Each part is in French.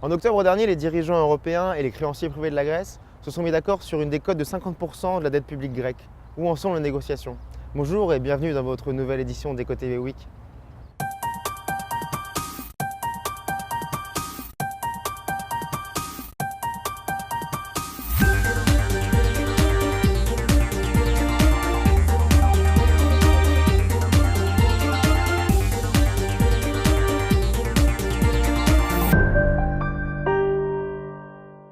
En octobre dernier, les dirigeants européens et les créanciers privés de la Grèce se sont mis d'accord sur une décote de 50% de la dette publique grecque. Où en sont les négociations? Bonjour et bienvenue dans votre nouvelle édition d'Eco TV Week.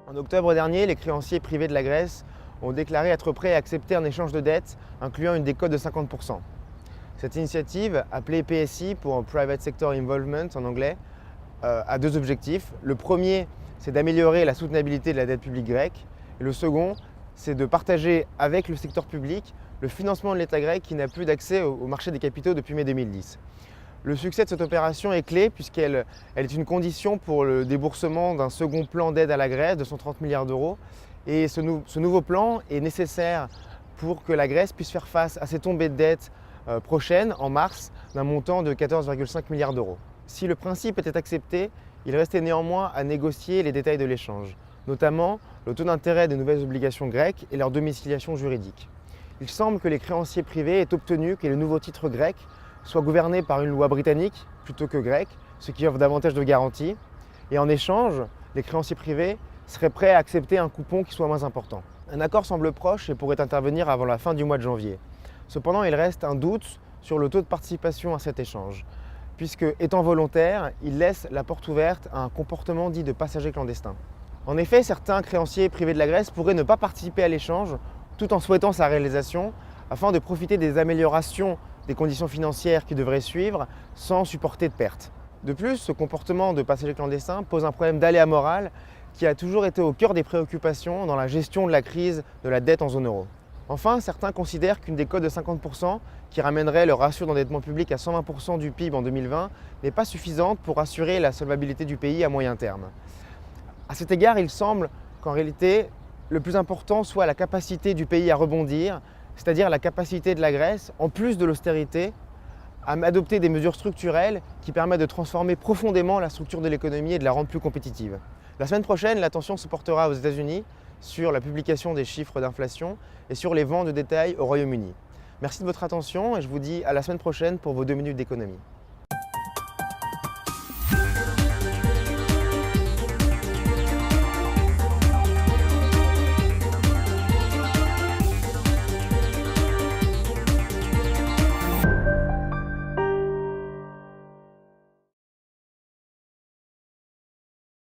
En octobre dernier, les créanciers privés de la Grèce ont déclaré être prêts à accepter un échange de dette incluant une décote de 50%. Cette initiative, appelée PSI pour Private Sector Involvement en anglais, a deux objectifs. Le premier, c'est d'améliorer la soutenabilité de la dette publique grecque. Et le second, c'est de partager avec le secteur public le financement de l'État grec qui n'a plus d'accès au marché des capitaux depuis mai 2010. Le succès de cette opération est clé puisqu'elle est une condition pour le déboursement d'un second plan d'aide à la Grèce de 130 milliards d'euros. Et ce nouveau plan est nécessaire pour que la Grèce puisse faire face à ses tombées de dette prochaines, en mars, d'un montant de 14,5 milliards d'euros. Si le principe était accepté, il restait néanmoins à négocier les détails de l'échange, notamment le taux d'intérêt des nouvelles obligations grecques et leur domiciliation juridique. Il semble que les créanciers privés aient obtenu que les nouveaux titres grecs soient gouvernés par une loi britannique plutôt que grecque, ce qui offre davantage de garanties. Et en échange, les créanciers privés seraient prêts à accepter un coupon qui soit moins important. Un accord semble proche et pourrait intervenir avant la fin du mois de janvier. Cependant, il reste un doute sur le taux de participation à cet échange, puisque, étant volontaire, il laisse la porte ouverte à un comportement dit de passager clandestin. En effet, certains créanciers privés de la Grèce pourraient ne pas participer à l'échange tout en souhaitant sa réalisation, afin de profiter des améliorations des conditions financières qui devraient suivre sans supporter de pertes. De plus, ce comportement de passager clandestin pose un problème d'aléa moral qui a toujours été au cœur des préoccupations dans la gestion de la crise de la dette en zone euro. Enfin, certains considèrent qu'une décote de 50% qui ramènerait le ratio d'endettement public à 120% du PIB en 2020 n'est pas suffisante pour assurer la solvabilité du pays à moyen terme. À cet égard, il semble qu'en réalité, le plus important soit la capacité du pays à rebondir, c'est-à-dire la capacité de la Grèce, en plus de l'austérité, à adopter des mesures structurelles qui permettent de transformer profondément la structure de l'économie et de la rendre plus compétitive. La semaine prochaine, l'attention se portera aux États-Unis sur la publication des chiffres d'inflation et sur les ventes de détail au Royaume-Uni. Merci de votre attention et je vous dis à la semaine prochaine pour vos 2 minutes d'économie.